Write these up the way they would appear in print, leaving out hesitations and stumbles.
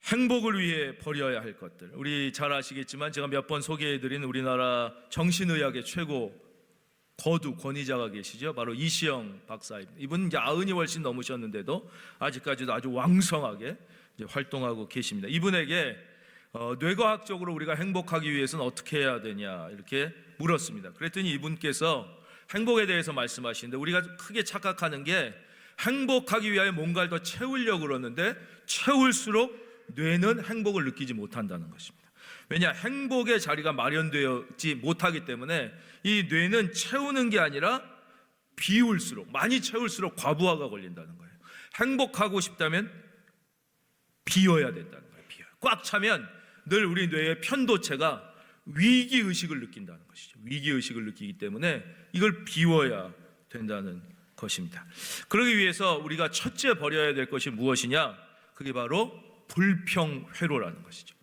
행복을 위해 버려야 할 것들, 우리 잘 아시겠지만 제가 몇 번 소개해드린 우리나라 정신의학의 최고 거두 권위자가 계시죠. 바로 이시영 박사입니다. 이분 90이 훨씬 넘으셨는데도 아직까지도 아주 왕성하게 이제 활동하고 계십니다. 이분에게 뇌과학적으로 우리가 행복하기 위해서는 어떻게 해야 되냐 이렇게 물었습니다. 그랬더니 이분께서 행복에 대해서 말씀하시는데, 우리가 크게 착각하는 게 행복하기 위하여 뭔가를 더 채우려고 그러는데 채울수록 뇌는 행복을 느끼지 못한다는 것입니다. 왜냐? 행복의 자리가 마련되지 못하기 때문에 이 뇌는 채우는 게 아니라 비울수록, 많이 채울수록 과부하가 걸린다는 거예요. 행복하고 싶다면 비워야 된다는 거예요. 꽉 차면 늘 우리 뇌의 편도체가 위기의식을 느낀다는 것이죠. 위기의식을 느끼기 때문에 이걸 비워야 된다는 것입니다. 그러기 위해서 우리가 첫째 버려야 될 것이 무엇이냐? 그게 바로 불평회로라는 것이죠.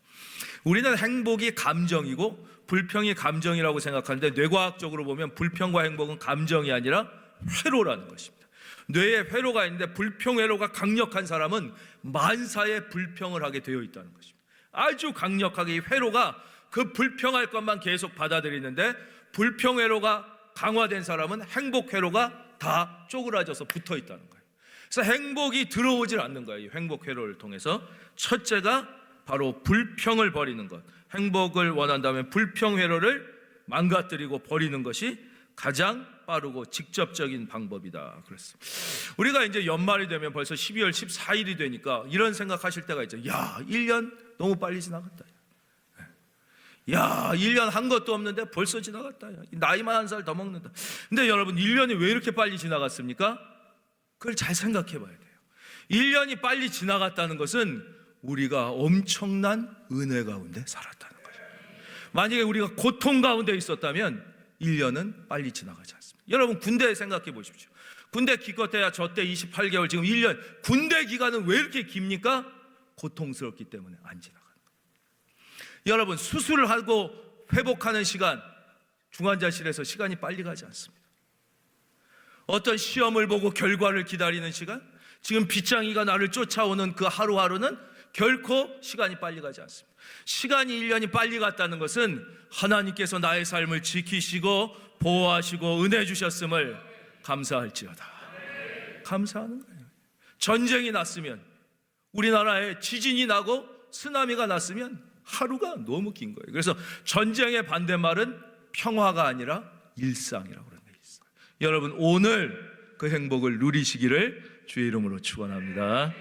우리는 행복이 감정이고 불평이 감정이라고 생각하는데, 뇌과학적으로 보면 불평과 행복은 감정이 아니라 회로라는 것입니다. 뇌에 회로가 있는데 불평회로가 강력한 사람은 만사에 불평을 하게 되어 있다는 것입니다. 아주 강력하게 이 회로가 그 불평할 것만 계속 받아들이는데, 불평회로가 강화된 사람은 행복회로가 다 쪼그라져서 붙어 있다는 거예요. 그래서 행복이 들어오질 않는 거예요. 이 행복회로를 통해서 첫째가 바로 불평을 버리는 것, 행복을 원한다면 불평회로를 망가뜨리고 버리는 것이 가장 빠르고 직접적인 방법이다 그랬습니다. 우리가 이제 연말이 되면 벌써 12월 14일이 되니까 이런 생각하실 때가 있죠. 야, 1년 너무 빨리 지나갔다. 야, 1년 한 것도 없는데 벌써 지나갔다. 나이만 한 살 더 먹는다. 근데 여러분, 1년이 왜 이렇게 빨리 지나갔습니까? 그걸 잘 생각해 봐야 돼요. 1년이 빨리 지나갔다는 것은 우리가 엄청난 은혜 가운데 살았다는 거죠. 만약에 우리가 고통 가운데 있었다면 1년은 빨리 지나가지 않습니다. 여러분, 군대 생각해 보십시오. 군대 기껏해야 저 때 28개월, 지금 1년. 군대 기간은 왜 이렇게 깁니까? 고통스럽기 때문에 안 지나가는 거예요. 여러분, 수술을 하고 회복하는 시간, 중환자실에서 시간이 빨리 가지 않습니다. 어떤 시험을 보고 결과를 기다리는 시간, 지금 빗장이가 나를 쫓아오는 그 하루하루는 결코 시간이 빨리 가지 않습니다. 시간이 1년이 빨리 갔다는 것은 하나님께서 나의 삶을 지키시고 보호하시고 은혜 주셨음을 감사할지어다. 감사하는 거예요. 전쟁이 났으면, 우리나라에 지진이 나고 쓰나미가 났으면 하루가 너무 긴 거예요. 그래서 전쟁의 반대말은 평화가 아니라 일상이라고 그러는 거예요. 여러분, 오늘 그 행복을 누리시기를 주의 이름으로 축원합니다.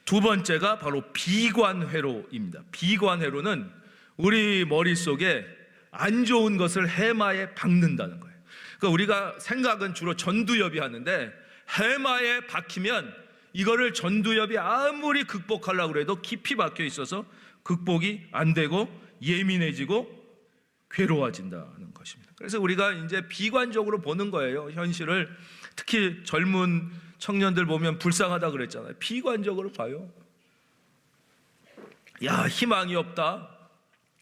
두 번째가 바로 비관회로입니다. 비관회로는 우리 머릿속에 안 좋은 것을 해마에 박는다는 거예요. 그러니까 우리가 생각은 주로 전두엽이 하는데, 해마에 박히면 이거를 전두엽이 아무리 극복하려고 해도 깊이 박혀 있어서 극복이 안 되고 예민해지고 괴로워진다는 것입니다. 그래서 우리가 이제 비관적으로 보는 거예요. 현실을. 특히 젊은 청년들 보면 불쌍하다 그랬잖아요. 비관적으로 봐요. 야, 희망이 없다.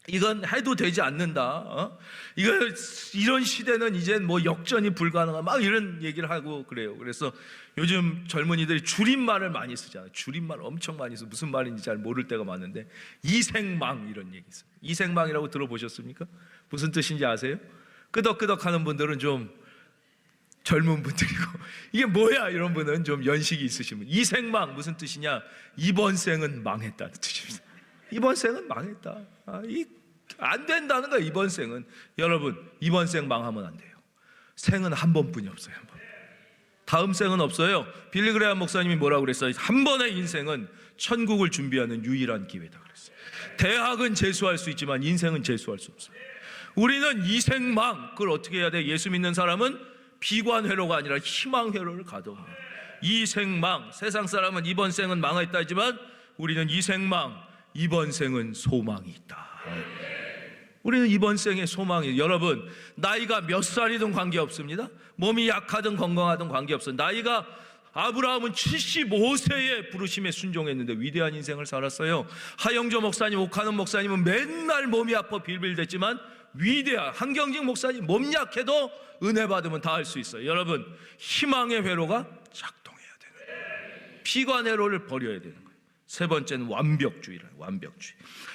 이건 해도 되지 않는다. 이런 시대는 이제 뭐 역전이 불가능하다. 막 이런 얘기를 하고 그래요. 그래서 요즘 젊은이들이 줄임말을 많이 쓰잖아요. 줄임말 엄청 많이 써. 무슨 말인지 잘 모를 때가 많은데, 이생망 이런 얘기 있어요. 이생망이라고 들어보셨습니까? 무슨 뜻인지 아세요? 끄덕끄덕 하는 분들은 좀 젊은 분들이고, 이게 뭐야 이런 분은 좀 연식이 있으신 분. 이생망 무슨 뜻이냐? 이번 생은 망했다는 뜻입니다. 이번 생은 망했다. 안 된다는 거예요. 이번 생은. 여러분, 이번 생 망하면 안 돼요. 생은 한 번뿐이 없어요. 한 번. 다음 생은 없어요. 빌리 그레이엄 목사님이 뭐라고 그랬어요? 한 번의 인생은 천국을 준비하는 유일한 기회다 그랬어요. 대학은 재수할 수 있지만 인생은 재수할 수 없어요. 우리는 이생망, 그걸 어떻게 해야 돼? 예수 믿는 사람은 비관회로가 아니라 희망회로를 가둬요. 이생망, 세상 사람은 이번 생은 망했다 하지만 우리는 이생망, 이번 생은 소망이 있다. 우리는 이번 생에 소망이. 여러분, 나이가 몇 살이든 관계없습니다. 몸이 약하든 건강하든 관계없어요. 나이가, 아브라함은 75세에 부르심에 순종했는데 위대한 인생을 살았어요. 하영조 목사님, 오카는 목사님은 맨날 몸이 아파 빌빌댔지만 위대한, 한경직 목사님 몸 약해도 은혜 받으면 다 할 수 있어요. 여러분, 희망의 회로가 작동해야 되는 거예요. 비관회로를 버려야 되는 거예요. 세 번째는 완벽주의라.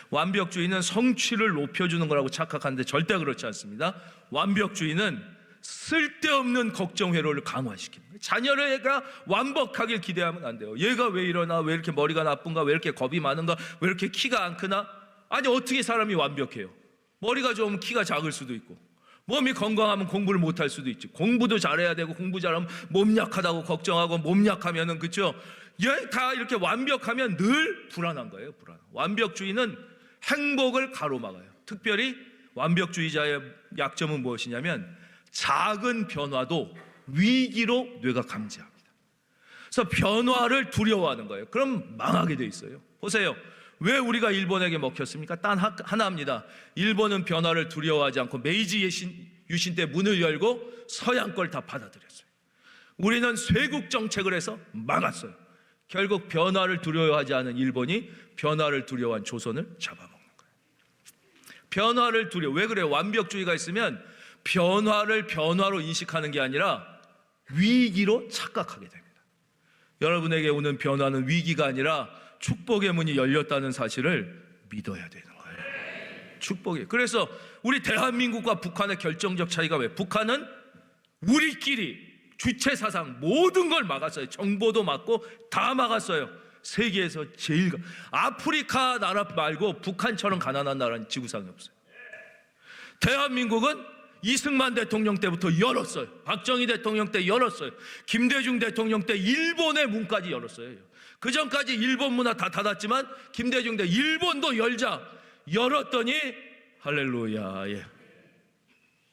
완벽주의는 성취를 높여주는 거라고 착각하는데 절대 그렇지 않습니다. 완벽주의는 쓸데없는 걱정 회로를 강화시킵니다. 자녀를 얘가 완벽하길 기대하면 안 돼요. 얘가 왜 이러나, 왜 이렇게 머리가 나쁜가, 왜 이렇게 겁이 많은가, 왜 이렇게 키가 안 크나. 아니 어떻게 사람이 완벽해요? 머리가 좋으면 키가 작을 수도 있고, 몸이 건강하면 공부를 못할 수도 있지. 공부도 잘해야 되고, 공부 잘하면 몸 약하다고 걱정하고, 몸 약하면은, 그렇죠? 다 이렇게 완벽하면 늘 불안한 거예요. 완벽주의는 행복을 가로막아요. 특별히 완벽주의자의 약점은 무엇이냐면 작은 변화도 위기로 뇌가 감지합니다. 그래서 변화를 두려워하는 거예요. 그럼 망하게 돼 있어요. 보세요. 왜 우리가 일본에게 먹혔습니까? 단 하나입니다. 일본은 변화를 두려워하지 않고 메이지 유신 때 문을 열고 서양 걸 다 받아들였어요. 우리는 쇄국 정책을 해서 망했어요. 결국 변화를 두려워하지 않은 일본이 변화를 두려워한 조선을 잡아먹는 거예요. 변화를 왜 그래요? 완벽주의가 있으면 변화를 변화로 인식하는 게 아니라 위기로 착각하게 됩니다. 여러분에게 오는 변화는 위기가 아니라 축복의 문이 열렸다는 사실을 믿어야 되는 거예요. 축복이. 그래서 우리 대한민국과 북한의 결정적 차이가 왜? 북한은 우리끼리 주체 사상 모든 걸 막았어요. 정보도 막고 다 막았어요. 세계에서 제일 아프리카 나라 말고 북한처럼 가난한 나라는 지구상에 없어요. 대한민국은 이승만 대통령 때부터 열었어요. 박정희 대통령 때 열었어요. 김대중 대통령 때 일본의 문까지 열었어요. 그 전까지 일본 문화 다 닫았지만 김대중 때 일본도 열었더니 할렐루야.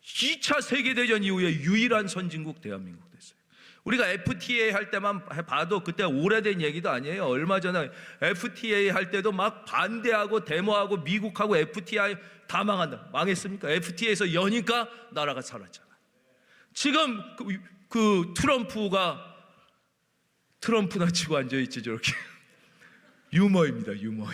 2차 세계대전 이후에 유일한 선진국 대한민국 됐어요. 우리가 FTA 할 때만 봐도 그때 오래된 얘기도 아니에요. 얼마 전에 FTA 할 때도 막 반대하고 데모하고 미국하고 FTA 다 망했습니까? FTA에서 여니까 나라가 살았잖아요. 지금 그 트럼프나 치고 앉아있지 저렇게. 유머입니다. 유머.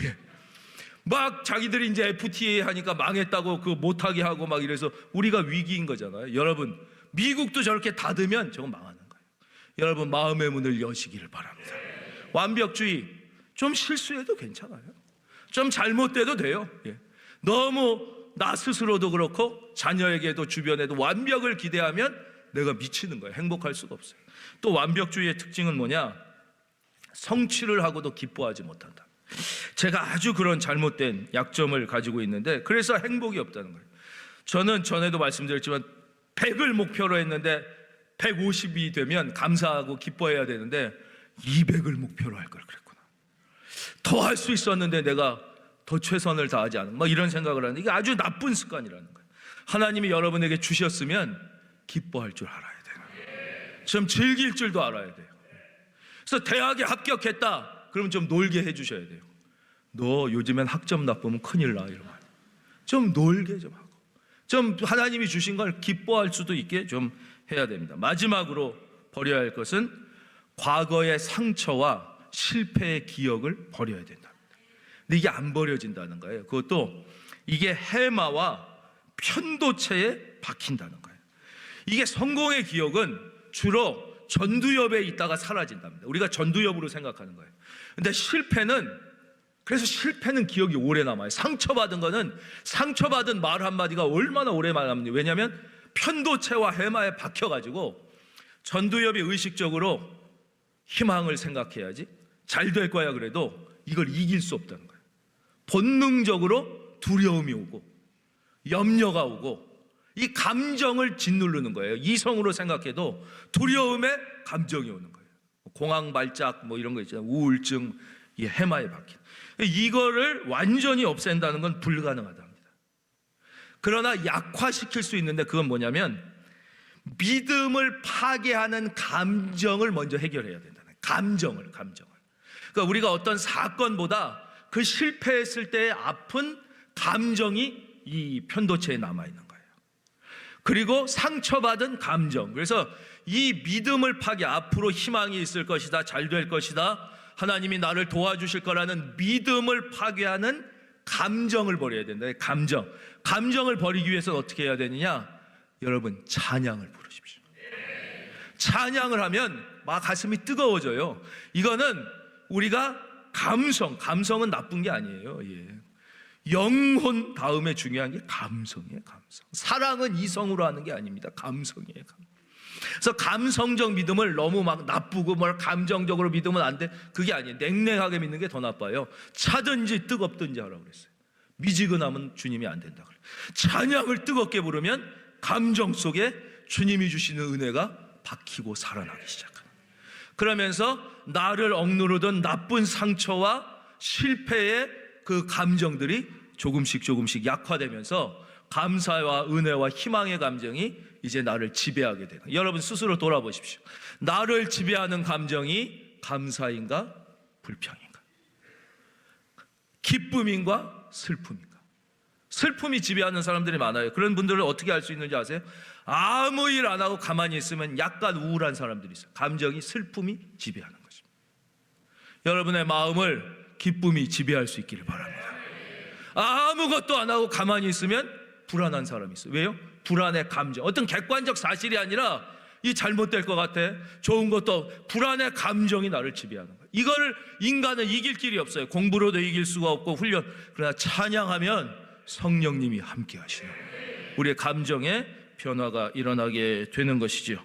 막 자기들이 이제 FTA 하니까 망했다고 그 못하게 하고 막 이래서 우리가 위기인 거잖아요. 여러분, 미국도 저렇게 닫으면 저건 망하는 거예요. 여러분, 마음의 문을 여시기를 바랍니다. 완벽주의, 좀 실수해도 괜찮아요. 좀 잘못돼도 돼요. 너무 나 스스로도 그렇고 자녀에게도 주변에도 완벽을 기대하면 내가 미치는 거예요. 행복할 수가 없어요. 또 완벽주의의 특징은 뭐냐? 성취를 하고도 기뻐하지 못한다. 제가 아주 그런 잘못된 약점을 가지고 있는데, 그래서 행복이 없다는 거예요. 저는 전에도 말씀드렸지만 100을 목표로 했는데 150이 되면 감사하고 기뻐해야 되는데 200을 목표로 할 걸 그랬구나. 더 할 수 있었는데 내가 더 최선을 다하지 않은, 막 이런 생각을 하는, 이게 아주 나쁜 습관이라는 거예요. 하나님이 여러분에게 주셨으면 기뻐할 줄 알아야 돼요. 좀 즐길 줄도 알아야 돼요. 그래서 대학에 합격했다 그러면 좀 놀게 해주셔야 돼요. 너 요즘엔 학점 나쁘면 큰일 나, 이러면 좀 놀게 좀 하고, 좀 하나님이 주신 걸 기뻐할 수도 있게 좀 해야 됩니다. 마지막으로 버려야 할 것은 과거의 상처와 실패의 기억을 버려야 된다. 근데 이게 안 버려진다는 거예요. 그것도 이게 해마와 편도체에 박힌다는 거예요. 이게 성공의 기억은 주로 전두엽에 있다가 사라진답니다. 우리가 전두엽으로 생각하는 거예요. 근데 그래서 실패는 기억이 오래 남아요. 상처받은 거는, 상처받은 말 한마디가 얼마나 오래 남느냐. 왜냐하면 편도체와 해마에 박혀가지고 전두엽이 의식적으로 희망을 생각해야지, 잘 될 거야 그래도 이걸 이길 수 없다는 거예요. 본능적으로 두려움이 오고 염려가 오고 이 감정을 짓누르는 거예요. 이성으로 생각해도 두려움의 감정이 오는 거예요. 공황발작 뭐 이런 거 있잖아요. 우울증, 이 해마에 박힌. 이거를 완전히 없앤다는 건 불가능하답니다. 그러나 약화시킬 수 있는데, 그건 뭐냐면 믿음을 파괴하는 감정을 먼저 해결해야 된다는 거예요. 감정을. 그러니까 우리가 어떤 사건보다 그 실패했을 때의 아픈 감정이 이 편도체에 남아있는 거예요. 그리고 상처받은 감정. 그래서 이 믿음을 앞으로 희망이 있을 것이다, 잘 될 것이다, 하나님이 나를 도와주실 거라는 믿음을 파괴하는 감정을 버려야 된다. 감정을 버리기 위해서는 어떻게 해야 되느냐? 여러분, 찬양을 부르십시오. 찬양을 하면 막 가슴이 뜨거워져요. 이거는 우리가 감성은 나쁜 게 아니에요. 영혼 다음에 중요한 게 감성이에요. 감성. 사랑은 이성으로 하는 게 아닙니다. 감성이에요. 그래서 감성적 믿음을 너무 막 나쁘고 뭘 감정적으로 믿으면 안 돼. 그게 아니에요. 냉랭하게 믿는 게 더 나빠요. 차든지 뜨겁든지 하라고 그랬어요. 미지근하면 주님이 안 된다 그래요. 찬양을 뜨겁게 부르면 감정 속에 주님이 주시는 은혜가 박히고 살아나기 시작합니다. 그러면서 나를 억누르던 나쁜 상처와 실패의 그 감정들이 조금씩 약화되면서 감사와 은혜와 희망의 감정이 이제 나를 지배하게 되는. 여러분 스스로 돌아보십시오. 나를 지배하는 감정이 감사인가 불평인가? 기쁨인가 슬픔인가? 슬픔이 지배하는 사람들이 많아요. 그런 분들을 어떻게 알 수 있는지 아세요? 아무 일 안 하고 가만히 있으면 약간 우울한 사람들이 있어요. 감정이 슬픔이 지배하는 것입니다. 여러분의 마음을 기쁨이 지배할 수 있기를 바랍니다. 아무것도 안 하고 가만히 있으면 불안한 사람이 있어요. 왜요? 불안의 감정. 어떤 객관적 사실이 아니라 이 잘못될 것 같아. 좋은 것도 불안의 감정이 나를 지배하는 거예요. 이거를 인간은 이길 길이 없어요. 공부로도 이길 수가 없고 훈련. 그러나 찬양하면 성령님이 함께 하시는 우리의 감정의 변화가 일어나게 되는 것이죠.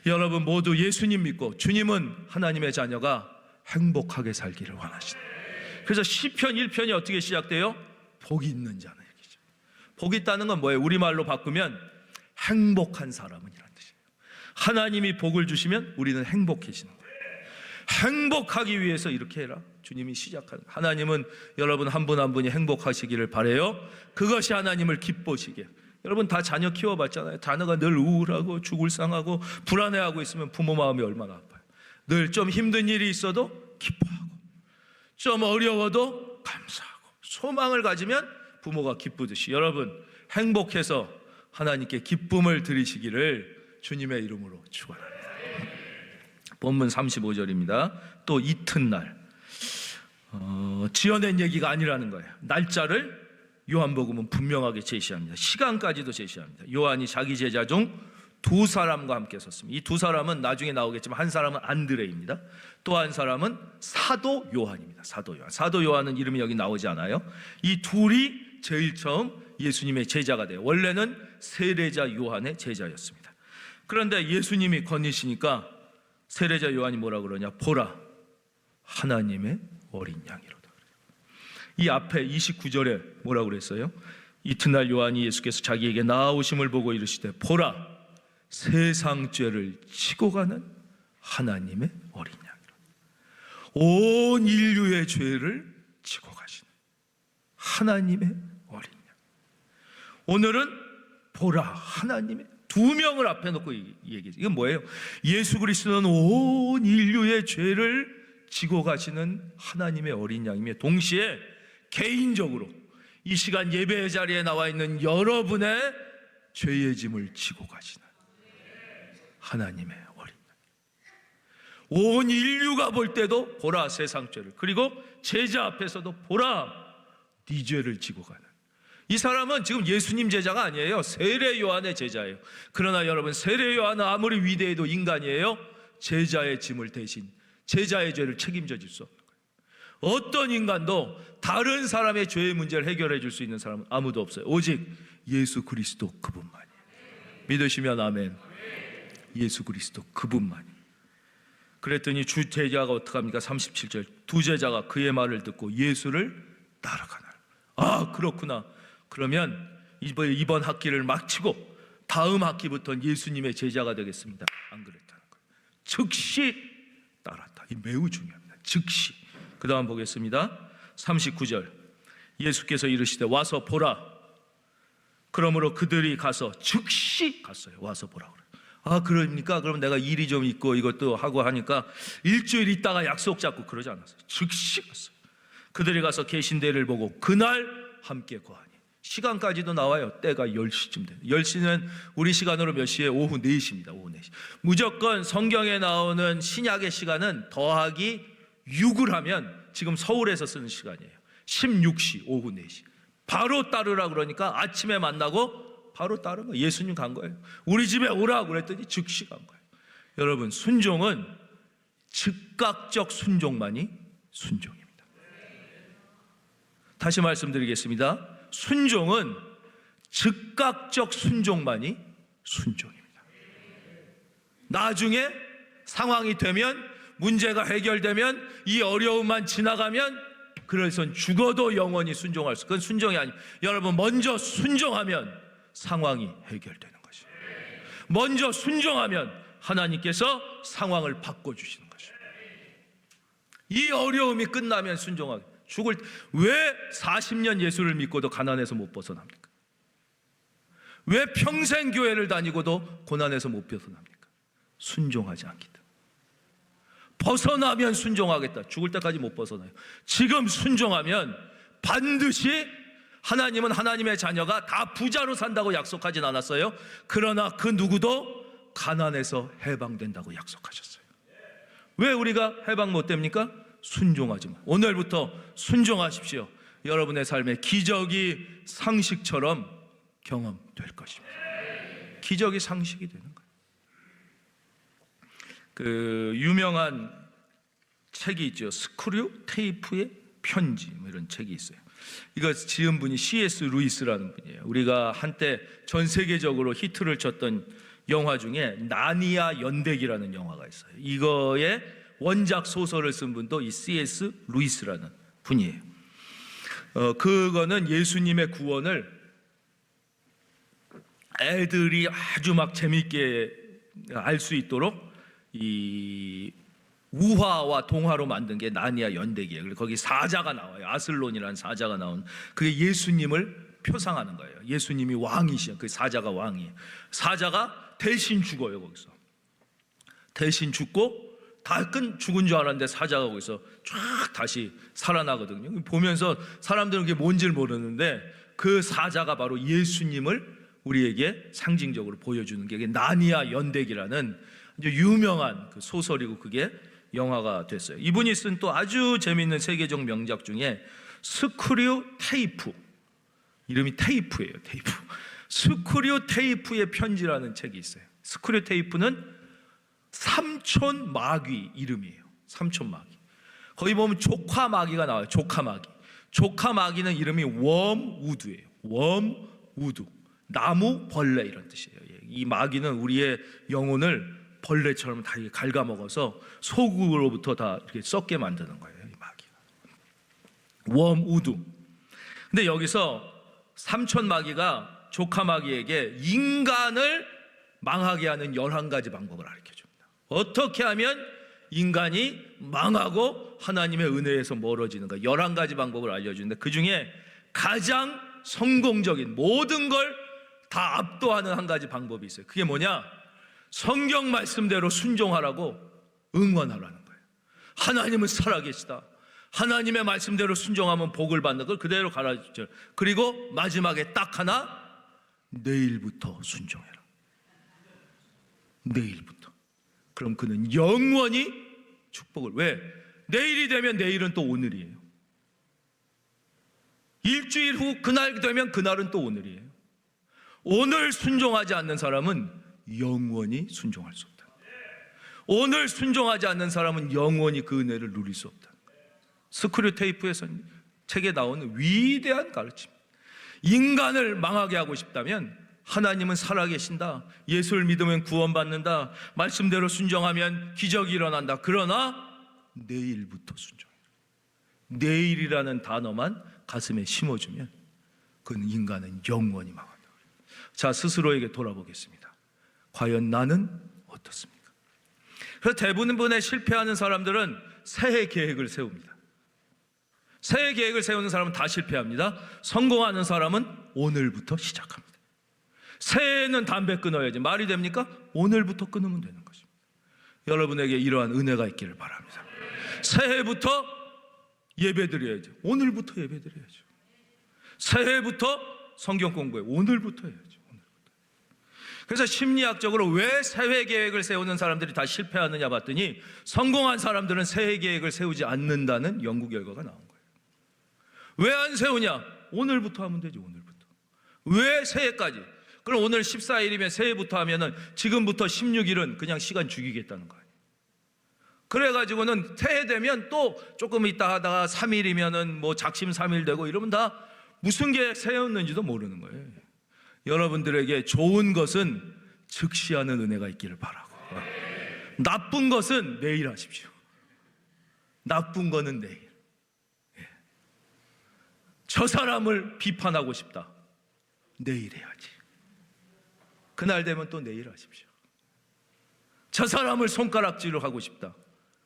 여러분 모두 예수님 믿고 주님은 하나님의 자녀가 행복하게 살기를 원하시는. 그래서 시편 1편이 어떻게 시작돼요? 복이 있는 자는 얘기죠. 복이 있다는 건 뭐예요? 우리말로 바꾸면 행복한 사람은 이란 뜻이에요. 하나님이 복을 주시면 우리는 행복해지는 거예요. 행복하기 위해서 이렇게 해라. 주님이 시작하는. 하나님은 여러분 한 분 한 분이 행복하시기를 바라요. 그것이 하나님을 기뻐시게. 여러분 다 자녀 키워봤잖아요. 자녀가 늘 우울하고 죽을 상하고 불안해하고 있으면 부모 마음이 얼마나 아파요. 늘 좀 힘든 일이 있어도 기뻐하고 좀 어려워도 감사하고 소망을 가지면 부모가 기쁘듯이 여러분 행복해서 하나님께 기쁨을 드리시기를 주님의 이름으로 축원합니다. 본문 35절입니다. 또 이튿날 지어낸 얘기가 아니라는 거예요. 날짜를 요한복음은 분명하게 제시합니다. 시간까지도 제시합니다. 요한이 자기 제자 중 두 사람과 함께 섰습니다. 이 두 사람은 나중에 나오겠지만 한 사람은 안드레입니다. 또 한 사람은 사도 요한입니다. 사도 요한. 사도 요한은 이름이 여기 나오지 않아요. 이 둘이 제일 처음 예수님의 제자가 돼요. 원래는 세례자 요한의 제자였습니다. 그런데 예수님이 건의시니까 세례자 요한이 뭐라 그러냐? 보라, 하나님의 어린 양이로다. 이 앞에 29절에 뭐라 그랬어요? 이튿날 요한이 예수께서 자기에게 나아오심을 보고 이르시되 보라, 세상 죄를 지고 가는 하나님의 어린 양이로다. 온 인류의 죄를 지고 가시는 하나님의 어린 양. 오늘은 보라, 하나님의 두 명을 앞에 놓고 얘기해요. 이건 뭐예요? 예수 그리스도는 온 인류의 죄를 지고 가시는 하나님의 어린 양이며 동시에 개인적으로 이 시간 예배의 자리에 나와 있는 여러분의 죄의 짐을 지고 가시는 하나님의 어린 양. 온 인류가 볼 때도 보라 세상 죄를, 그리고 제자 앞에서도 보라 네 죄를 지고 가는 이 사람은 지금 예수님 제자가 아니에요. 세례 요한의 제자예요. 그러나 여러분 세례 요한은 아무리 위대해도 인간이에요. 제자의 짐을 대신 제자의 죄를 책임져 줄 수 없는 거예요. 어떤 인간도 다른 사람의 죄의 문제를 해결해 줄 수 있는 사람은 아무도 없어요. 오직 예수 그리스도 그분만이에요. 믿으시면 아멘. 예수 그리스도 그분만이. 그랬더니 주 제자가 어떡합니까? 37절 두 제자가 그의 말을 듣고 예수를 따라가나라. 아 그렇구나. 그러면 이번 학기를 마치고 다음 학기부터는 예수님의 제자가 되겠습니다. 안 그랬다는 거예요. 즉시 따랐다. 이 매우 중요합니다. 즉시. 그 다음 보겠습니다. 39절 예수께서 이르시되 와서 보라. 그러므로 그들이 가서 즉시 갔어요. 와서 보라 그래요. 아 그러니까 그럼 내가 일이 좀 있고 이것도 하고 하니까 일주일 있다가 약속 잡고 그러지 않았어요. 즉시 갔어요. 그들이 가서 계신 데를 보고 그날 함께 거하니. 시간까지도 나와요. 때가 10시쯤 돼요. 10시는 우리 시간으로 몇 시에? 오후 4시입니다. 오후 4시. 무조건 성경에 나오는 신약의 시간은 더하기 6을 하면 지금 서울에서 쓰는 시간이에요. 16시 오후 4시. 바로 따르라 그러니까 아침에 만나고 바로 따른 거예요. 예수님 간 거예요. 우리 집에 오라 그랬더니 즉시 간 거예요. 여러분 순종은 즉각적 순종만이 순종입니다. 다시 말씀드리겠습니다. 순종은 즉각적 순종만이 순종입니다. 나중에 상황이 되면, 문제가 해결되면, 이 어려움만 지나가면, 그래서 죽어도 영원히 순종할 수, 그건 순종이 아니에요. 여러분, 먼저 순종하면 상황이 해결되는 것이에요. 먼저 순종하면 하나님께서 상황을 바꿔주시는 것이에요. 이 어려움이 끝나면 순종하게. 죽을 때 왜 40년 예수를 믿고도 가난해서 못 벗어납니까? 왜 평생 교회를 다니고도 고난에서 못 벗어납니까? 순종하지 않기 때문에. 벗어나면 순종하겠다. 죽을 때까지 못 벗어나요. 지금 순종하면 반드시, 하나님은 하나님의 자녀가 다 부자로 산다고 약속하진 않았어요. 그러나 그 누구도 가난에서 해방된다고 약속하셨어요. 왜 우리가 해방 못 됩니까? 순종하지 마. 오늘부터 순종하십시오. 여러분의 삶에 기적이 상식처럼 경험될 것입니다. 기적이 상식이 되는 거예요. 그 유명한 책이 있죠. 스크류 테이프의 편지, 뭐 이런 책이 있어요. 이거 지은 분이 C.S. 루이스라는 분이에요. 우리가 한때 전 세계적으로 히트를 쳤던 영화 중에 나니아 연대기라는 영화가 있어요. 이거의 원작 소설을 쓴 분도 이 C.S. 루이스라는 분이에요. 그거는 예수님의 구원을 애들이 아주 막 재밌게 알 수 있도록 이 우화와 동화로 만든 게 나니아 연대기예요. 그리고 거기 사자가 나와요. 아슬론이라는 사자가 나온, 그게 예수님을 표상하는 거예요. 예수님이 왕이시요. 그 사자가 왕이에요. 사자가 대신 죽어요. 거기서 대신 죽고, 다 죽은 줄 알았는데 사자가 거기서 쫙 다시 살아나거든요. 보면서 사람들은 그게 뭔지를 모르는데, 그 사자가 바로 예수님을 우리에게 상징적으로 보여주는 게 나니아 연대기라는 아주 유명한 그 소설이고, 그게 영화가 됐어요. 이분이 쓴 또 아주 재미있는 세계적 명작 중에 스크류 테이프, 이름이 테이프예요. 테이프. 스크류 테이프의 편지라는 책이 있어요. 스크류 테이프는 삼촌 마귀 이름이에요. 삼촌 마귀. 거기 보면 조카 마귀가 나와요. 조카 마귀. 조카 마귀는 이름이 웜우드예요. 웜우드. 나무 벌레 이런 뜻이에요. 이 마귀는 우리의 영혼을 벌레처럼 다 갉아먹어서 속으로부터 다 이렇게 썩게 만드는 거예요. 이 마귀가. 웜우드. 근데 여기서 삼촌 마귀가 조카 마귀에게 인간을 망하게 하는 11가지 방법을 가르쳐줍니다. 어떻게 하면 인간이 망하고 하나님의 은혜에서 멀어지는가, 11가지 방법을 알려주는데, 그 중에 가장 성공적인, 모든 걸 다 압도하는 한 가지 방법이 있어요. 그게 뭐냐? 성경 말씀대로 순종하라고 응원하라는 거예요. 하나님은 살아계시다. 하나님의 말씀대로 순종하면 복을 받는 걸 그대로 가르쳐줘요. 그리고 마지막에 딱 하나, 내일부터 순종해라. 내일부터. 그럼 그는 영원히 축복을. 왜? 내일이 되면 내일은 또 오늘이에요. 일주일 후 그날 되면 그날은 또 오늘이에요. 오늘 순종하지 않는 사람은 영원히 순종할 수 없다. 오늘 순종하지 않는 사람은 영원히 그 은혜를 누릴 수 없다. 스크류 테이프에서 책에 나오는 위대한 가르침. 인간을 망하게 하고 싶다면 하나님은 살아계신다. 예수를 믿으면 구원받는다. 말씀대로 순종하면 기적이 일어난다. 그러나 내일부터 순종해라. 내일이라는 단어만 가슴에 심어주면 그는 인간은 영원히 망한다. 자, 스스로에게 돌아보겠습니다. 과연 나는 어떻습니까? 그래서 대부분의 실패하는 사람들은 새해 계획을 세웁니다. 새해 계획을 세우는 사람은 다 실패합니다. 성공하는 사람은 오늘부터 시작합니다. 새해에는 담배 끊어야지. 말이 됩니까? 오늘부터 끊으면 되는 것입니다. 여러분에게 이러한 은혜가 있기를 바랍니다. 새해부터 예배 드려야죠. 오늘부터 예배 드려야죠. 새해부터 성경 공부해. 오늘부터 해야죠. 그래서 심리학적으로 왜 새해 계획을 세우는 사람들이 다 실패하느냐 봤더니, 성공한 사람들은 새해 계획을 세우지 않는다는 연구 결과가 나온 거예요. 왜 안 세우냐? 오늘부터 하면 되죠. 오늘부터. 왜 새해까지? 그럼 오늘 14일이면 새해부터 하면은 지금부터 16일은 그냥 시간 죽이겠다는 거예요. 그래가지고는 새해 되면 또 조금 있다 하다가 3일이면은 뭐 작심 3일 되고 이러면 다 무슨 계획 세웠는지도 모르는 거예요. 여러분들에게 좋은 것은 즉시 하는 은혜가 있기를 바라고, 나쁜 것은 내일 하십시오. 나쁜 거는 내일. 저 사람을 비판하고 싶다, 내일 해야지. 그날 되면 또 내일 하십시오. 저 사람을 손가락질을 하고 싶다,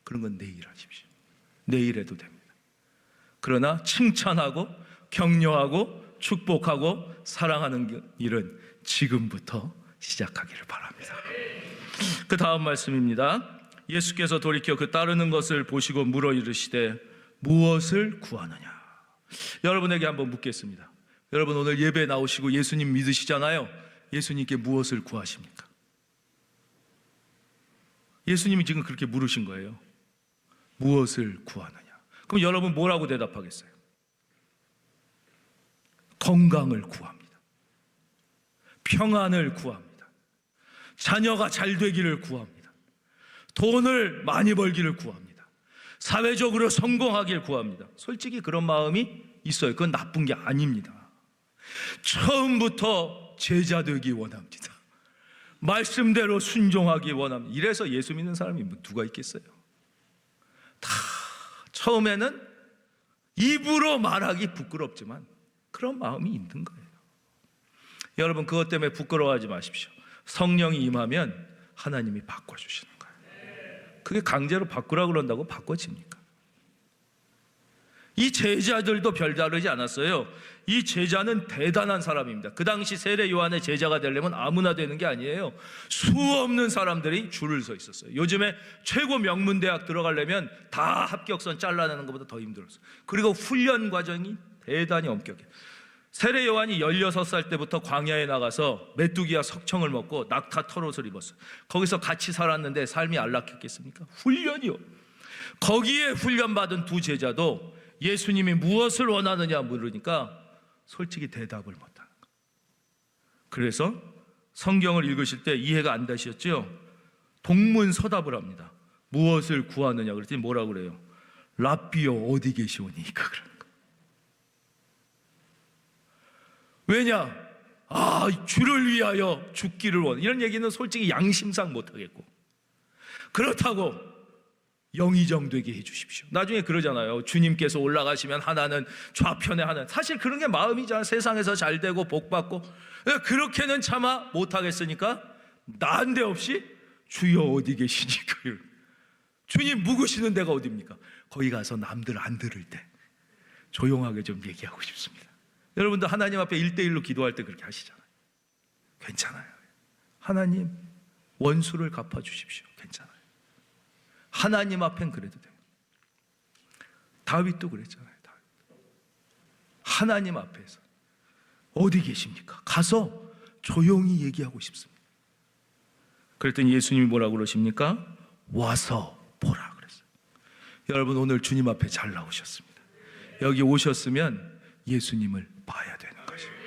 그런 건 내일 하십시오. 내일 해도 됩니다. 그러나 칭찬하고 격려하고 축복하고 사랑하는 일은 지금부터 시작하기를 바랍니다. 그 다음 말씀입니다. 예수께서 돌이켜 그 따르는 것을 보시고 물어 이르시되 무엇을 구하느냐. 여러분에게 한번 묻겠습니다. 여러분 오늘 예배 나오시고 예수님 믿으시잖아요. 예수님께 무엇을 구하십니까? 예수님이 지금 그렇게 물으신 거예요. 무엇을 구하느냐. 그럼 여러분 뭐라고 대답하겠어요? 건강을 구합니다. 평안을 구합니다. 자녀가 잘 되기를 구합니다. 돈을 많이 벌기를 구합니다. 사회적으로 성공하기를 구합니다. 솔직히 그런 마음이 있어요. 그건 나쁜 게 아닙니다. 처음부터 제자 되기 원합니다. 말씀대로 순종하기 원합니다. 이래서 예수 믿는 사람이 누가 있겠어요? 다 처음에는 입으로 말하기 부끄럽지만 그런 마음이 있는 거예요. 여러분 그것 때문에 부끄러워하지 마십시오. 성령이 임하면 하나님이 바꿔주시는 거예요. 그게 강제로 바꾸라고 그런다고 바꿔집니까? 이 제자들도 별다르지 않았어요. 이 제자는 대단한 사람입니다. 그 당시 세례 요한의 제자가 되려면 아무나 되는 게 아니에요. 수없는 사람들이 줄을 서 있었어요. 요즘에 최고 명문대학 들어가려면 다 합격선 잘라내는 것보다 더 힘들었어요. 그리고 훈련 과정이 대단히 엄격해요. 세례 요한이 16살 때부터 광야에 나가서 메뚜기와 석청을 먹고 낙타 털옷을 입었어요. 거기서 같이 살았는데 삶이 안락했겠습니까? 훈련이요. 거기에 훈련받은 두 제자도 예수님이 무엇을 원하느냐 물으니까 솔직히 대답을 못하는 거예요. 그래서 성경을 읽으실 때 이해가 안 되셨죠? 동문서답을 합니다. 무엇을 구하느냐 그랬더니 뭐라고 그래요? 랍비여 어디 계시오니까 그러는 거예요. 왜냐? 주를 위하여 죽기를 원. 이런 얘기는 솔직히 양심상 못하겠고, 그렇다고 영의정되게 해주십시오. 나중에 그러잖아요. 주님께서 올라가시면 하나는 좌편에 하나. 사실 그런 게 마음이잖아요. 세상에서 잘 되고 복 받고. 그렇게는 차마 못하겠으니까 난데없이 주여 어디 계시니까. 주님 묵으시는 데가 어디입니까? 거기 가서 남들 안 들을 때 조용하게 좀 얘기하고 싶습니다. 여러분도 하나님 앞에 1대1로 기도할 때 그렇게 하시잖아요. 괜찮아요. 하나님 원수를 갚아주십시오. 괜찮아요. 하나님 앞엔 그래도 돼요. 다윗도 그랬잖아요. 하나님 앞에서 어디 계십니까? 가서 조용히 얘기하고 싶습니다. 그랬더니 예수님이 뭐라고 그러십니까? 와서 보라 그랬어요. 여러분 오늘 주님 앞에 잘 나오셨습니다. 여기 오셨으면 예수님을 봐야 되는 것입니다.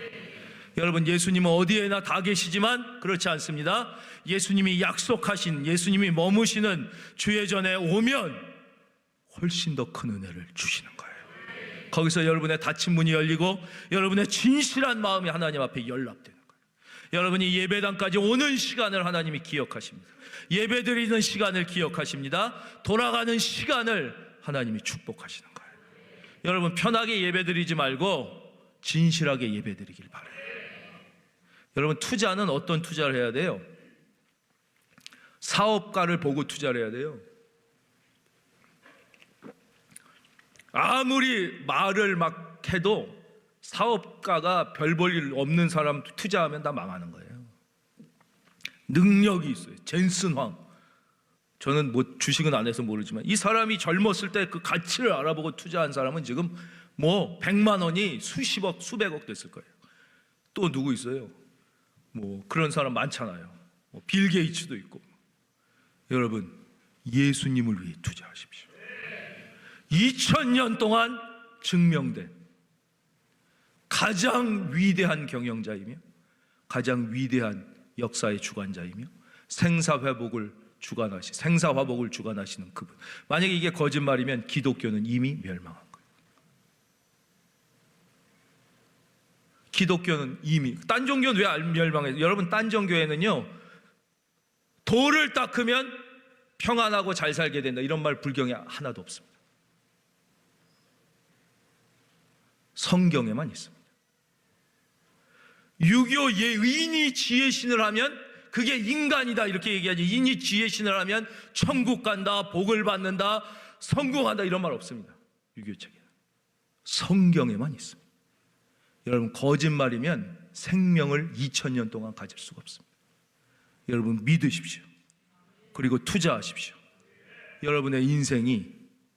여러분 예수님은 어디에나 다 계시지만 그렇지 않습니다. 예수님이 약속하신, 예수님이 머무시는 주의 전에 오면 훨씬 더 큰 은혜를 주시는 거예요. 거기서 여러분의 닫힌 문이 열리고 여러분의 진실한 마음이 하나님 앞에 연락되는 거예요. 여러분이 예배당까지 오는 시간을 하나님이 기억하십니다. 예배드리는 시간을 기억하십니다. 돌아가는 시간을 하나님이 축복하시는 거예요. 여러분 편하게 예배드리지 말고 진실하게 예배드리길 바라요. 여러분 투자는 어떤 투자를 해야 돼요? 사업가를 보고 투자를 해야 돼요. 아무리 말을 막 해도 사업가가 별 볼 일 없는 사람 투자하면 다 망하는 거예요. 능력이 있어요. 젠슨 황. 저는 뭐 주식은 안 해서 모르지만 이 사람이 젊었을 때 그 가치를 알아보고 투자한 사람은 지금 뭐 100만 원이 수십억, 수백억 됐을 거예요. 또 누구 있어요? 뭐 그런 사람 많잖아요. 뭐 빌 게이츠도 있고. 여러분 예수님을 위해 투자하십시오. 2000년 동안 증명된 가장 위대한 경영자이며 가장 위대한 역사의 주관자이며 생사회복을 주관하시, 생사화복을 주관하시는 그분. 만약에 이게 거짓말이면 기독교는 이미 멸망한 거예요. 기독교는 이미. 딴 종교는 왜 멸망해요? 여러분, 딴 종교에는요, 돌을 닦으면 평안하고 잘 살게 된다, 이런 말 불경에 하나도 없습니다. 성경에만 있습니다. 유교 의인이 지혜 신을 하면 그게 인간이다, 이렇게 얘기하지, 인이 지혜 신을 하면 천국 간다, 복을 받는다, 성공한다, 이런 말 없습니다. 유교 책에는. 성경에만 있습니다. 여러분, 거짓말이면 생명을 2000년 동안 가질 수가 없습니다. 여러분, 믿으십시오. 그리고 투자하십시오. 여러분의 인생이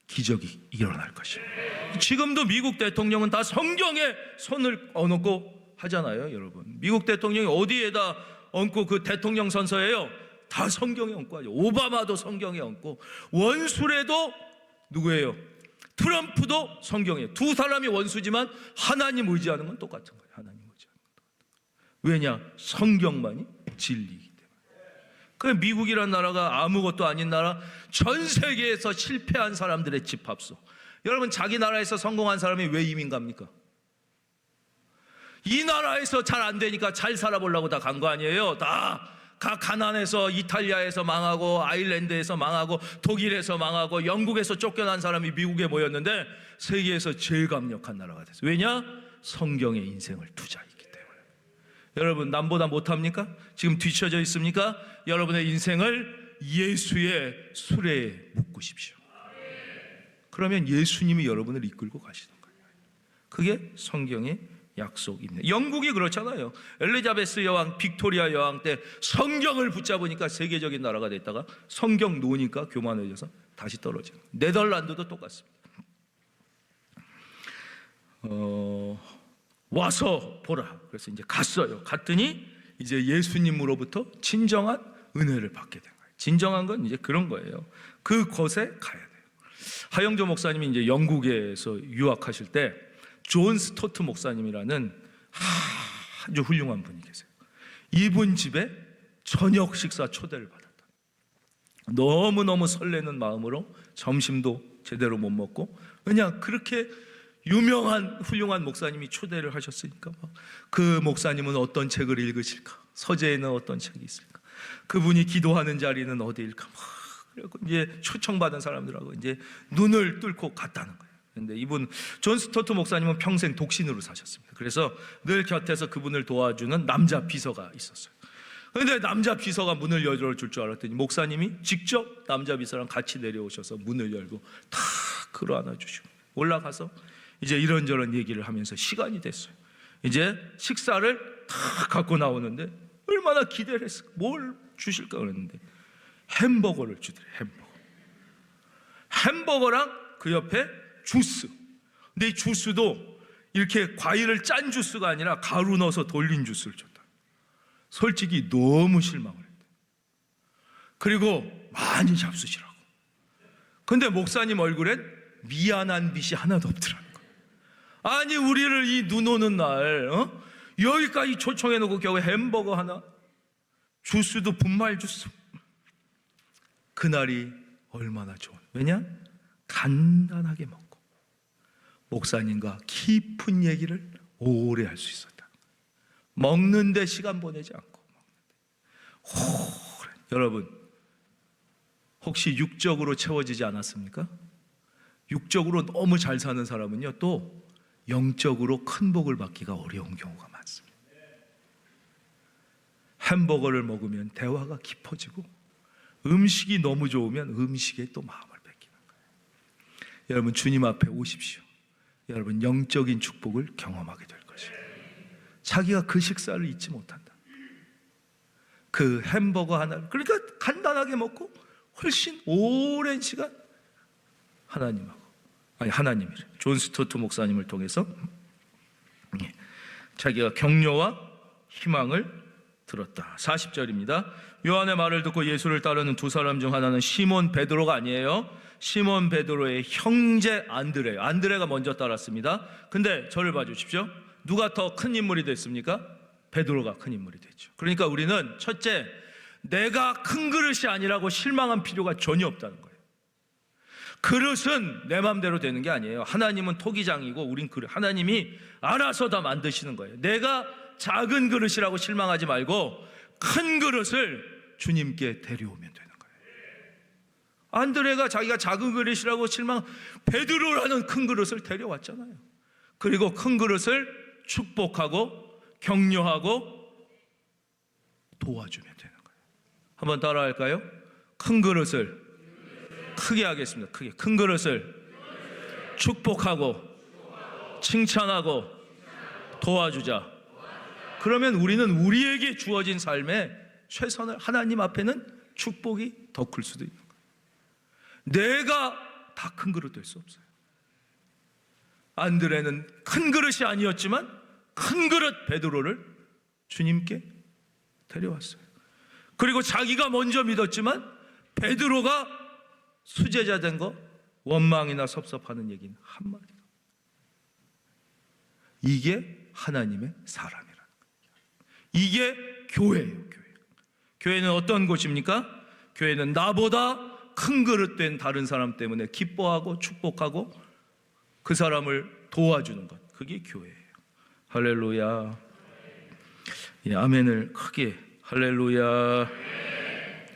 기적이 일어날 것입니다. 지금도 미국 대통령은 다 성경에 손을 얹고 하잖아요. 여러분, 미국 대통령이 어디에다 얹고 그 대통령 선서예요? 다 성경에 얹고 하죠. 오바마도 성경에 얹고, 원수래도 누구예요? 트럼프도 성경에. 두 사람이 원수지만 하나님 의지하는 건 똑같은 거예요. 하나님 의지하는 건 똑같은 거예요. 왜냐? 성경만이 진리이기 때문에. 그 미국이란 나라가 아무것도 아닌 나라, 전 세계에서 실패한 사람들의 집합소. 여러분, 자기 나라에서 성공한 사람이 왜 이민 갑니까? 이 나라에서 잘 안 되니까 잘 살아보려고 다 간 거 아니에요? 다 가난해서 이탈리아에서 망하고, 아일랜드에서 망하고, 독일에서 망하고, 영국에서 쫓겨난 사람이 미국에 모였는데 세계에서 제일 강력한 나라가 됐어요. 왜냐? 성경에 인생을 투자했기 때문에. 여러분, 남보다 못합니까? 지금 뒤처져 있습니까? 여러분의 인생을 예수의 수레에 묶으십시오. 그러면 예수님이 여러분을 이끌고 가시는 거예요. 그게 성경의 약속입니다. 영국이 그렇잖아요. 엘리자베스 여왕, 빅토리아 여왕 때 성경을 붙잡으니까 세계적인 나라가 됐다가 성경 놓으니까 교만해져서 다시 떨어지는 거예요. 네덜란드도 똑같습니다. 와서 보라. 그래서 이제 갔어요. 갔더니 이제 예수님으로부터 진정한 은혜를 받게 된 거예요. 진정한 건 이제 그런 거예요. 그곳에 가야 돼요. 하영조 목사님이 이제 영국에서 유학하실 때 존 스토트 목사님이라는 아주 훌륭한 분이 계세요. 이분 집에 저녁 식사 초대를 받았다. 너무너무 설레는 마음으로 점심도 제대로 못 먹고, 그냥 그렇게 유명한 훌륭한 목사님이 초대를 하셨으니까 그 목사님은 어떤 책을 읽으실까? 서재에는 어떤 책이 있을까? 그분이 기도하는 자리는 어디일까? 그래서 이제 초청받은 사람들하고 이제 눈을 뚫고 갔다는 거예요. 근데 이분 존 스토트 목사님은 평생 독신으로 사셨습니다. 그래서 늘 곁에서 그분을 도와주는 남자 비서가 있었어요. 그런데 남자 비서가 문을 열어줄 줄 알았더니 목사님이 직접 남자 비서랑 같이 내려오셔서 문을 열고 다 끌어안아 주시고 올라가서 이제 이런저런 얘기를 하면서 시간이 됐어요. 이제 식사를 다 갖고 나오는데 얼마나 기대를 했을까? 뭘 주실까 그랬는데 햄버거를 주더래. 햄버거랑 그 옆에 주스. 근데 이 주스도 이렇게 과일을 짠 주스가 아니라 가루 넣어서 돌린 주스를 줬다. 솔직히 너무 실망을 했다. 그리고 많이 잡수시라고. 근데 목사님 얼굴엔 미안한 빛이 하나도 없더라는 거예요. 아니, 우리를 이 눈 오는 날 여기까지 초청해놓고 겨우 햄버거 하나, 주스도 분말 주스. 그날이 얼마나 좋은. 왜냐? 간단하게 먹고 목사님과 깊은 얘기를 오래 할 수 있었다. 먹는데 시간 보내지 않고 먹는데. 여러분, 혹시 육적으로 채워지지 않았습니까? 육적으로 너무 잘 사는 사람은요, 또 영적으로 큰 복을 받기가 어려운 경우가 많습니다. 햄버거를 먹으면 대화가 깊어지고, 음식이 너무 좋으면 음식에 또 마음을 뺏기는 거예요. 여러분, 주님 앞에 오십시오. 여러분, 영적인 축복을 경험하게 될 것이에요. 자기가 그 식사를 잊지 못한다. 그 햄버거 하나를, 그러니까 간단하게 먹고 훨씬 오랜 시간 하나님이래. 존 스토트 목사님을 통해서 자기가 격려와 희망을 들었다. 40절입니다. 요한의 말을 듣고 예수를 따르는 두 사람 중 하나는 시몬 베드로가 아니에요. 시몬 베드로의 형제 안드레. 안드레가 먼저 따랐습니다. 근데 저를 봐주십시오. 누가 더 큰 인물이 됐습니까? 베드로가 큰 인물이 됐죠. 그러니까 우리는 첫째, 내가 큰 그릇이 아니라고 실망한 필요가 전혀 없다는 거예요. 그릇은 내 마음대로 되는 게 아니에요. 하나님은 토기장이고 우린 그릇, 하나님이 알아서 다 만드시는 거예요. 내가 작은 그릇이라고 실망하지 말고 큰 그릇을 주님께 데려오면 되는 거예요. 안드레가 자기가 작은 그릇이라고 베드로라는 큰 그릇을 데려왔잖아요. 그리고 큰 그릇을 축복하고 격려하고 도와주면 되는 거예요. 한번 따라할까요? 큰 그릇을 크게 하겠습니다. 크게. 큰 그릇을 축복하고 칭찬하고 도와주자. 그러면 우리는 우리에게 주어진 삶의 최선을, 하나님 앞에는 축복이 더 클 수도 있는 거예요. 내가 다 큰 그릇 될 수 없어요. 안드레는 큰 그릇이 아니었지만 큰 그릇 베드로를 주님께 데려왔어요. 그리고 자기가 먼저 믿었지만 베드로가 수제자 된 거 원망이나 섭섭하는 얘기는 한마디도. 이게 하나님의 사람이라는 거예요. 이게 교회예요. 교회는 어떤 곳입니까? 교회는 나보다 큰 그릇 된 다른 사람 때문에 기뻐하고 축복하고 그 사람을 도와주는 것, 그게 교회예요. 할렐루야. 예, 아멘을 크게. 할렐루야.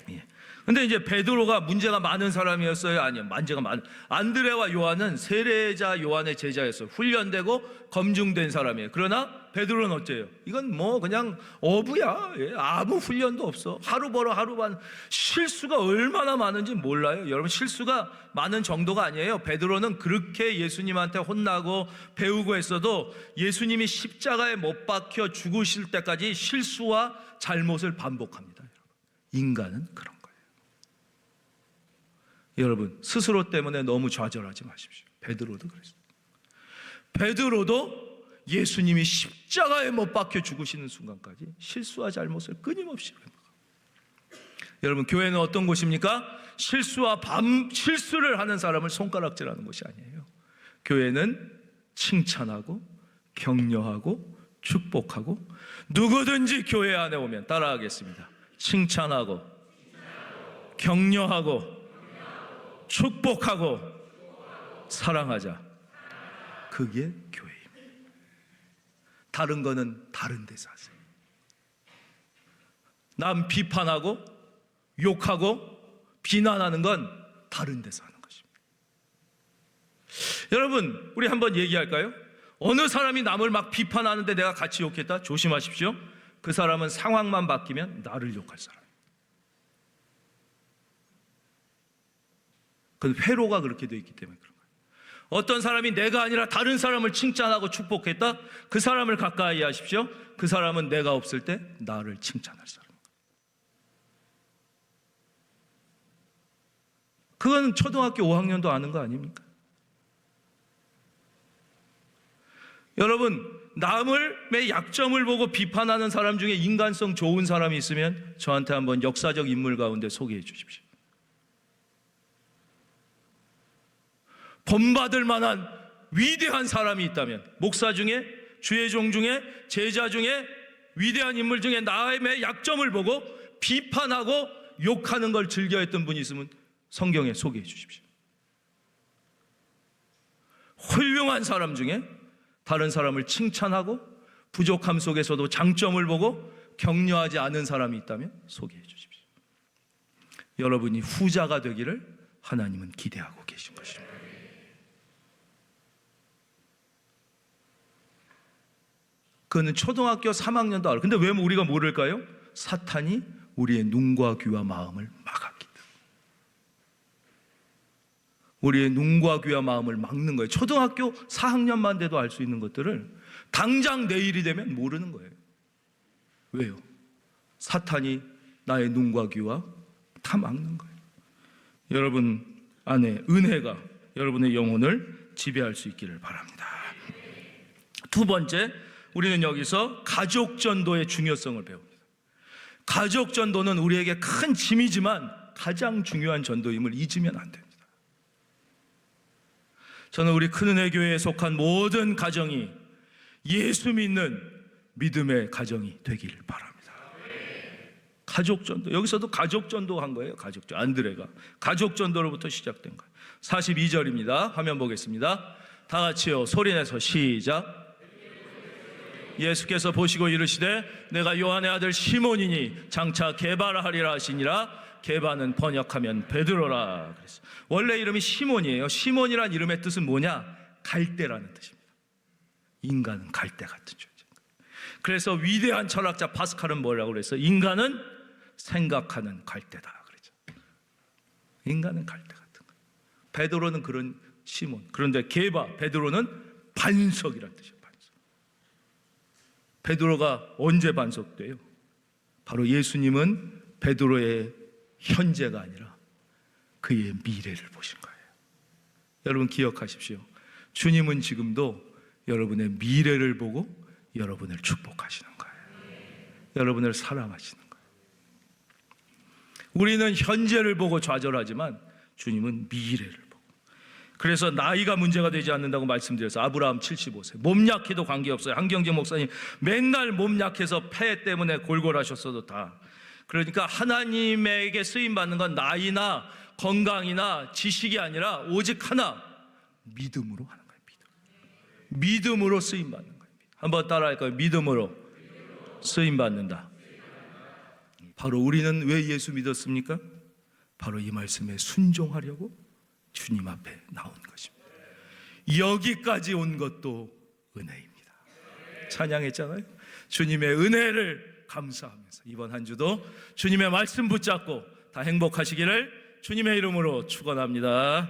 예. 근데 이제 베드로가 문제가 많은 사람이었어요? 아니요. 문제가 많은. 안드레와 요한은 세례자 요한의 제자였어요. 훈련되고 검증된 사람이에요. 그러나 베드로는 어째요? 이건 뭐 그냥 어부야. 예, 아무 훈련도 없어. 하루 벌어 하루 반. 실수가 얼마나 많은지 몰라요. 여러분, 실수가 많은 정도가 아니에요. 베드로는 그렇게 예수님한테 혼나고 배우고 했어도 예수님이 십자가에 못 박혀 죽으실 때까지 실수와 잘못을 반복합니다. 인간은 그런 거예요. 여러분, 스스로 때문에 너무 좌절하지 마십시오. 베드로도 그랬어요. 베드로도 예수님이 십자가에 못 박혀 죽으시는 순간까지 실수와 잘못을 끊임없이 합니다. 여러분, 교회는 어떤 곳입니까? 실수를 하는 사람을 손가락질하는 곳이 아니에요. 교회는 칭찬하고 격려하고 축복하고, 누구든지 교회 안에 오면 따라하겠습니다. 칭찬하고 격려하고 축복하고 사랑하자. 그게 교회입니다. 다른 거는 다른 데서 하세요. 남 비판하고 욕하고 비난하는 건 다른 데서 하는 것입니다. 여러분, 우리 한번 얘기할까요? 어느 사람이 남을 막 비판하는데 내가 같이 욕했다? 조심하십시오. 그 사람은 상황만 바뀌면 나를 욕할 사람이에요. 그 회로가 그렇게 되어 있기 때문에 그런 거예요. 어떤 사람이 내가 아니라 다른 사람을 칭찬하고 축복했다? 그 사람을 가까이 하십시오. 그 사람은 내가 없을 때 나를 칭찬할 사람. 그건 초등학교 5학년도 아는 거 아닙니까? 여러분, 남의 약점을 보고 비판하는 사람 중에 인간성 좋은 사람이 있으면 저한테 한번 역사적 인물 가운데 소개해 주십시오. 본받을 만한 위대한 사람이 있다면, 목사 중에, 주의 종 중에, 제자 중에, 위대한 인물 중에 남의 약점을 보고 비판하고 욕하는 걸 즐겨했던 분이 있으면 성경에 소개해 주십시오. 훌륭한 사람 중에 다른 사람을 칭찬하고 부족함 속에서도 장점을 보고 격려하지 않은 사람이 있다면 소개해 주십시오. 여러분이 후자가 되기를 하나님은 기대하고 계신 것입니다. 그거는 초등학교 3학년도 알아요. 근데 왜 우리가 모를까요? 사탄이 우리의 눈과 귀와 마음을 막았기 때문에. 우리의 눈과 귀와 마음을 막는 거예요. 초등학교 4학년만 돼도 알 수 있는 것들을 당장 내일이 되면 모르는 거예요. 왜요? 사탄이 나의 눈과 귀와 다 막는 거예요. 여러분 안에 은혜가 여러분의 영혼을 지배할 수 있기를 바랍니다. 두 번째, 우리는 여기서 가족 전도의 중요성을 배웁니다. 가족 전도는 우리에게 큰 짐이지만 가장 중요한 전도임을 잊으면 안 됩니다. 저는 우리 큰은혜 교회에 속한 모든 가정이 예수 믿는 믿음의 가정이 되기를 바랍니다. 가족 전도. 여기서도 가족 전도 한 거예요. 가족 전도. 안드레가 가족 전도로부터 시작된 거예요. 42절입니다. 화면 보겠습니다. 다 같이요. 소리내서 시작. 예수께서 보시고 이르시되 내가 요한의 아들 시몬이니 장차 게바라 하리라 하시니라. 게바는 번역하면 베드로라 그랬어요. 원래 이름이 시몬이에요. 시몬이란 이름의 뜻은 뭐냐? 갈대라는 뜻입니다. 인간은 갈대 같은 존재. 그래서 위대한 철학자 파스칼은 뭐라고 그랬어요? 인간은 생각하는 갈대다 그랬죠. 인간은 갈대 같은 거예요. 베드로는 그런 시몬. 그런데 게바, 베드로는 반석이라는 뜻이에요. 반석. 베드로가 언제 반석돼요? 바로 예수님은 베드로의 현재가 아니라 그의 미래를 보신 거예요. 여러분 기억하십시오. 주님은 지금도 여러분의 미래를 보고 여러분을 축복하시는 거예요. 여러분을 사랑하시는 거예요. 우리는 현재를 보고 좌절하지만 주님은 미래를 보고. 그래서 나이가 문제가 되지 않는다고 말씀드려서 아브라함 75세 몸 약해도 관계없어요. 한경재 목사님 맨날 몸 약해서 폐 때문에 골골하셨어도 다. 그러니까 하나님에게 쓰임받는 건 나이나 건강이나 지식이 아니라 오직 하나, 믿음으로 하는 거예요. 믿음으로 쓰임받는 거예요. 한번 따라할까요? 믿음으로 쓰임받는다. 바로 우리는 왜 예수 믿었습니까? 바로 이 말씀에 순종하려고 주님 앞에 나온 것입니다. 여기까지 온 것도 은혜입니다. 찬양했잖아요. 주님의 은혜를 감사하면서 이번 한 주도 주님의 말씀 붙잡고 다 행복하시기를 주님의 이름으로 축원합니다.